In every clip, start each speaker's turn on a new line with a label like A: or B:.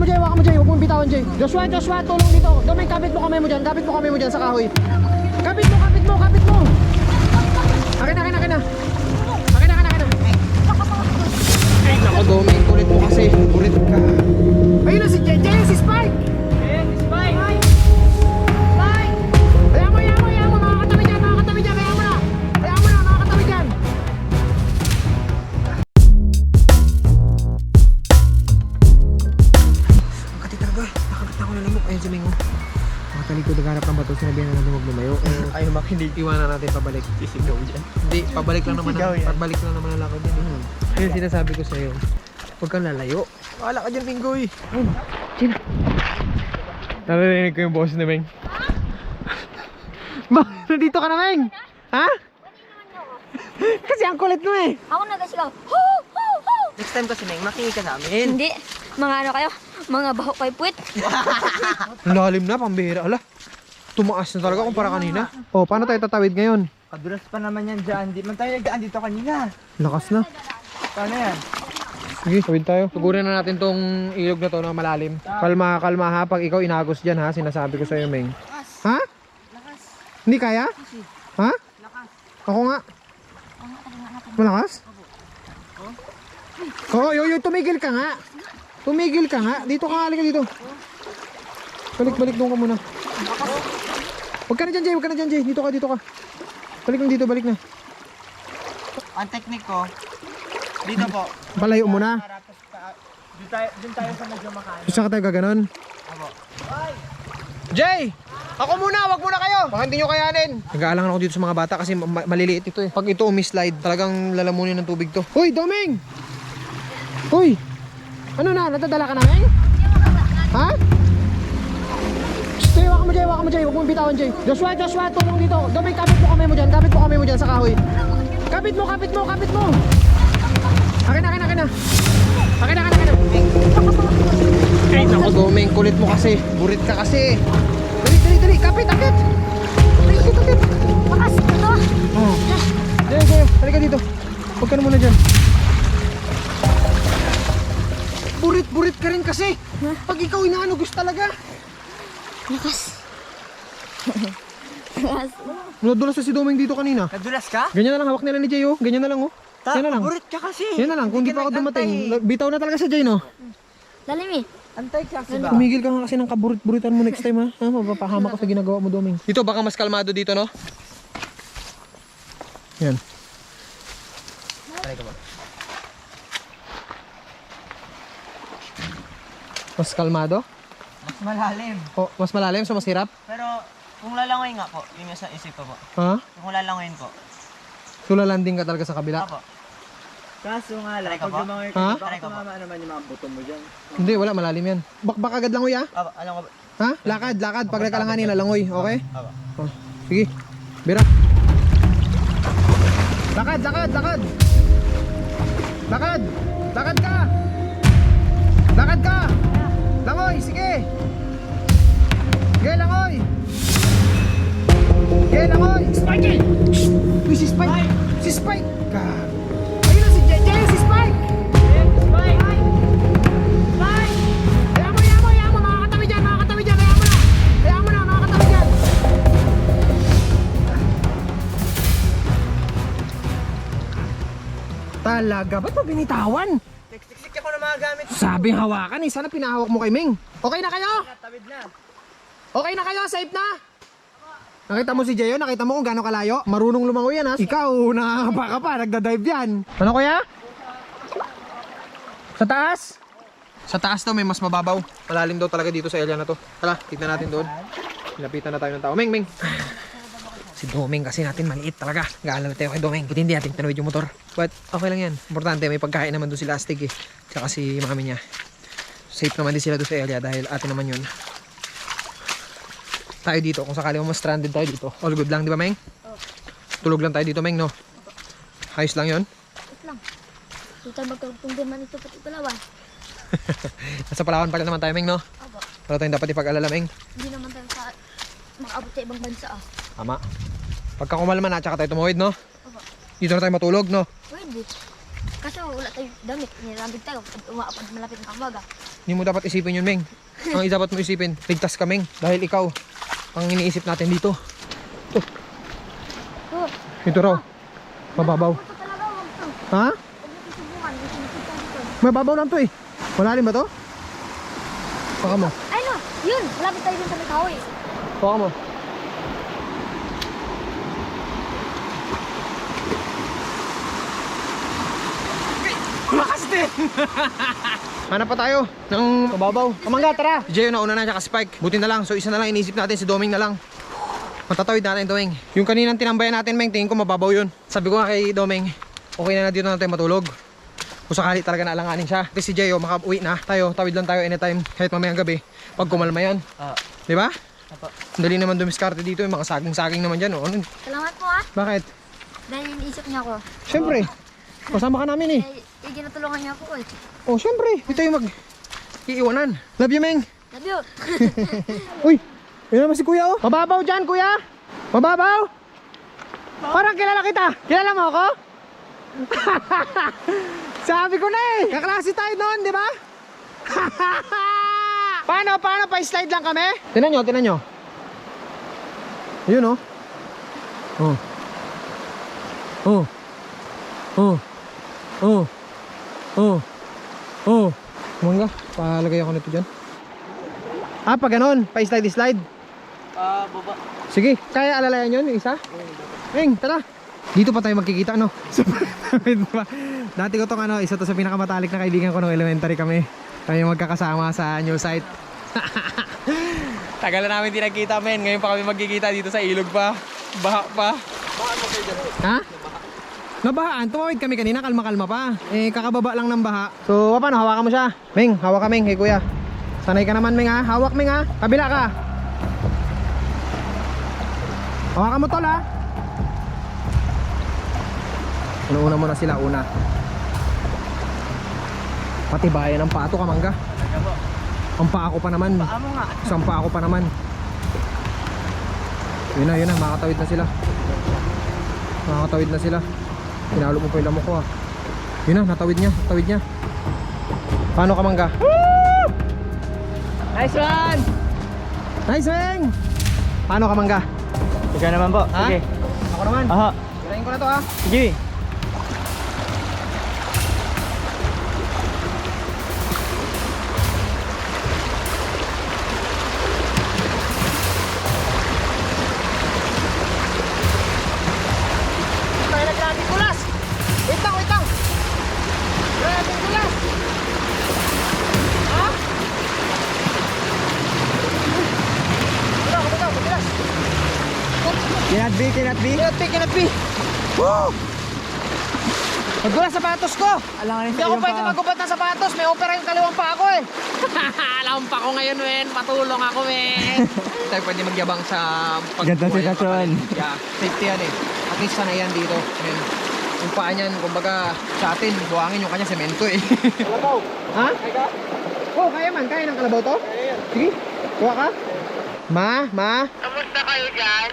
A: Jay, hawakan mo Jay, huwag mong bitawan Jay. Joshua, tulong dito. Domeng, kapit mo kamay mo dyan sa kahoy. Kapit mo. Akin na. Ay, naku Domeng, kulit mo kasi. Kulit ka. Ayun na si Jay, si Spike. Hayaan mo, makakatabi dyan. Hayaan mo na, makakatabi dyan. Kati talaga, nakagat ako na lamok. Ayun si Mengo. Nakatalikod, nagharap ng bato. Sinabihan na natin huwag lumayo.
B: Ayaw makinig.
A: Iwanan natin pabalik.
B: Sisigaw dyan.
A: Hindi, pabalik lang naman ang lakad yan. Kaya sinasabi ko sa'yo, huwag kang lalayo. Wala ka dyan, Minggoy. Sino? Narinig ko yung boss ni Meng. Nandito ka na, Meng? Ha? Kasi ang kulit mo eh.
C: Ako nagasigaw. Hoo! Hoo! Hoo!
B: Next time kasi, Neng, makinig ka sa amin.
C: Hindi. Mga ano kayo? Mga baho kayo puwit.
A: Lalim na, pambihira. Ala, tumaas na talaga kumpara kanina. O, paano tayo tatawid ngayon?
B: Kadulas pa naman yan dyan. Di man tayo nagdaan dito kanina.
A: Lakas na.
B: Paano yan?
A: Sige, tawid tayo. Tugurin na natin tong ilog na to na malalim. Kalma ha. Pag ikaw inagos dyan ha, sinasabi ko sa'yo, Meng. Ha? Hindi kaya? Ha? Ako nga. Malakas? Oo, tumigil ka nga. Dito ka, halika dito. Balik doon ka muna. Huwag ka na dyan, Jay. Dito ka. Balik na.
B: Ang technique ko, dito po.
A: Palayo mo na.
B: Doon tayo sa medyo makain.
A: Gusto ka tayo gaganon?
B: Abo.
A: Jay! Ako muna, wag muna kayo. Baka hindi nyo kayanin. Nag-aalangan ako dito sa mga bata kasi maliliit ito eh. Pag ito umislide, talagang lalamunin ng tubig to. Hoy, Domeng! Hoy! Ano na? Natadala ka na, Meng? Ha? Jay, hawakan mo Jay. Huwag mong bitawan Jay. Joshua, tulong dito. Domeng, kapit mo kamay mo dyan sa kahoy. Kapit mo. Akin na. Ay, naku Domeng, kulit mo kasi. Burit ka kasi. Dali, kapit. Akit.
C: Makas ito.
A: Oh. Jay, halika dito. Huwag ka na muna dyan. Burit ka rin kasi. Pag ikaw inaanugos talaga.
C: Lakas.
A: Nadulas na si Domeng dito kanina.
B: Nadulas ka?
A: Ganyan na lang, hawak nila ni Jay oh. Ganyan na lang oh. Yan na lang.
B: Burit ka kasi.
A: Yan na lang, kung di pa ako dumating. Bitaw na talaga sa Jay no.
C: Lalim eh.
B: Antay ka kasi ba?
A: Tumigil ka nga kasi ng kaburit-buritan mo next time ha. Mapapahama ka sa ginagawa mo, Domeng. Dito baka mas kalmado dito no. Yan.
B: Try ka ba?
A: Mas kalmado?
B: Mas malalim.
A: O, mas malalim, so mas hirap?
B: Pero kung lalangoy nga po, yun yung sa isip ko po.
A: Ha?
B: Kung lalangoyin po.
A: So lalanding ka talaga sa kabila?
B: Apo.
D: Kaso nga lang, pag lumangoy
A: Ha?
D: ka, baka tumama naman yung mga buto mo dyan.
A: Hindi, wala, malalim yan. Bakbak agad langoy ah?
B: Apo, alam ko ba?
A: Ha? Lakad. Pag nagkalanganin, lalangoy, okay?
B: Apo.
A: Oh, sige, bira. Lakad ka! Langoy, sige! Sige, langoy! Spike! Uy, si Spike! Ayun na si Jay, si Spike! Hayaan mo, makakatabi dyan, hayaan mo na, makakatabi dyan. Talaga, ba't mo binitawan?
B: Siksik ako ng mga gamit.
A: Sabing hawakan eh, sana pinahawak mo kay Meng. Okay na kayo?
B: Tawid na.
A: Okay na kayo? Safe na? Nakita mo si Jayo? Nakita mo kung gaano kalayo? Marunong lumangoy yan ha? Ikaw, nakakapa ka pa, nagda-dive yan. Ano kuya? Sa taas? Sa taas daw may mas mababaw. Malalim daw talaga dito sa area na to. Tara, tignan natin doon. Lapitan na tayo ng tao. Meng! Si Domeng kasi natin maliit talaga. Gaalam na tayo kay Domeng. Buti hindi natin tanawid yung motor. But okay lang yan. Importante may pagkain naman doon sila Astig eh. Tsaka si mami niya. Safe naman din sila doon sa area dahil atin naman yun. Tayo dito, kung sakali mo stranded tayo dito. All good lang, di ba Meng? Tulog lang tayo dito Meng, no? Ayos lang yun?
C: Wait lang. Hindi tayo magtutunggan man ito pati Palawan.
A: Nasa Palawan pala naman tayo Meng, no?
C: Aba,
A: Wala tayong dapat ipag-alala Meng.
C: hindi naman tayo makaabot sa ibang bansa ah.
A: Tama. Pagka kumalman na, tsaka tayo tumawid, no?
C: Aba,
A: Dito na tayo matulog, no?
C: pwede. Kasi wala tayong damit. Nilambig tayo. Pag malapit ng kambaga.
A: Hindi mo dapat isipin yun, Meng. Ang dapat mo isipin, ligtas ka, Meng. Dahil ikaw, ang iniisip natin dito.
C: Oh,
A: Ito raw. Mababaw.
C: ito talaga. Huwag to.
A: Ha?
C: Huwag mo susubukan. Gusto mo kita dito.
A: Mababaw lang to eh. Malalim ba to? Baka mo.
C: Ay no! Yun! Malapit tayo dun sa may kahoy.
A: Baka mo. Lakas din! Hanap pa tayo ng mababaw. Kamangga, tara! Si Jeyo nauna na siya ka-spike. Buti na lang. So isa na lang inisip natin. Si Doming na lang. Matatawid natin, Doming. Yung kaninang tinambayan natin, Meng, tingin ko mababaw yun. Sabi ko nga kay Doming, okay na dito na tayo matulog. Kung sakali talaga naalanganin siya. Kasi si Jeyo, makauwi na tayo. Tawid lang tayo anytime. Kahit mamayang gabi. Pag kumalma yan. Di ba?
B: Apo.
A: Dali naman dumiskarte dito. Yung mga saging-saging naman dyan. Oh. Ano?
C: Salamat po ah.
A: Bakit?
C: Dahil iniisip niya ako.
A: Siyempre. Kasama ka namin eh.
C: Eh, ginatulungan niya ako eh.
A: Oh, siyempre. Dito tayo mag-iiwanan. Love you, Meng.
C: Love you.
A: Uy, yun naman si Kuya oh. Mababaw dyan, Kuya. Mababaw. Parang kilala kita. Kilala mo ako? Sabi ko na eh. Kaklase tayo noon, di ba? Paano? Pa-slide lang kami? Tinan nyo. Yun oh. Oh. Oh. Oh. Oh. Oh. Oh. Mangga, palagay ako nito dyan. Ah, pa ganon. Pa-slide.
B: Baba.
A: Sige, kaya alalayan yun, yung isa? Meng, tara. Dito pa tayo magkikita, no? Dati ko tong isa to sa pinakamatalik na kaibigan ko nung elementary kami. Tayo magkakasama sa new site. Tagal na namin di nagkita, men. Ngayon pa kami magkikita dito sa ilog pa. Baha pa. Ha? Nabahaan. Tumawid kami kanina, kalma-kalma pa. Eh, kakababa lang ng baha. So, paano? Hawakan mo siya. Meng, hawak ka, Meng. Hey, kuya. Sanay ka naman, Meng, ha? Hawak, Meng, ha? Kabila ka. Hawakan mo, tol, ha? Una mo na sila, una. Patibayan ang pato, Kamangga. Ang paa ko pa naman.
B: Paamo nga.
A: Isang paa ko pa naman. Yun na, makatawid na sila. Makatawid na sila. Pinalo mo pa yung lamok ko, ha. Yun na, natawid niya. Paano, Kamangga?
B: Woo! Nice one!
A: Nice, Meng! Paano, Kamangga?
B: Ikaw naman po.
A: Ha?
B: Sige.
A: Ako naman.
B: Aha.
A: Tirahin ko na to, ha.
B: Sige.
A: Tayo naglating kulas. Wait lang. Naglating kulas. Ha? Bitaw, matilas.
B: Cannot be.
A: Woo! Maggulas sapatos ko.
B: Alangan
A: Hindi ako pwede magubat ng sapatos. May opera yung kaliwang pa ako eh. Alam pa ko ngayon, men. Patulong ako, men. Hindi tayo pwede magyabang sa
B: Ganda
A: pagbuhay ng
B: sitwasyon.
A: kapalit. Yeah, safety yan eh. At least sanay yan dito, men. Yung paa niyan, kumbaga sa atin, buhangin yung kanya semento eh. Kalabaw. Ha? Oh, kaya man. Kaya ng kalabaw to? Kaya yan. Sige, kuha ka. Ma.
E: Kamusta kayo dyan?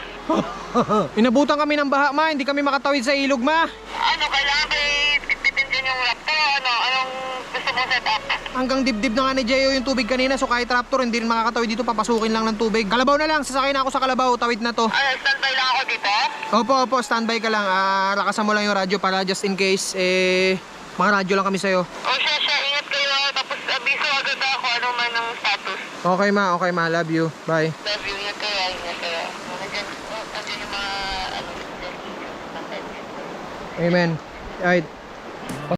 A: Inabutan kami ng baha, ma. Hindi kami makatawid sa ilog, ma.
E: Ano, kailangan kayo pitpitin dyan yung raptor? Anong gusto mong set up?
A: Hanggang dibdib na nga ni Jeyo yung tubig kanina. So kahit raptor, hindi rin makakatawid dito. Papasukin lang ng tubig. Kalabaw na lang. Sasakay na ako sa kalabaw. Tawid na to.
E: Standby lang ako dito?
A: Opo. Standby ka lang. Lakasan mo lang yung radyo para just in case. Mga radyo lang kami sa'yo.
E: O siya, ingat kayo. Tapos abiso agad ako ano man ang status.
A: Okay, ma. Love you. Bye.
E: Love you, ingat kayo. Nandiyan yung mga,
A: Amen. Alright.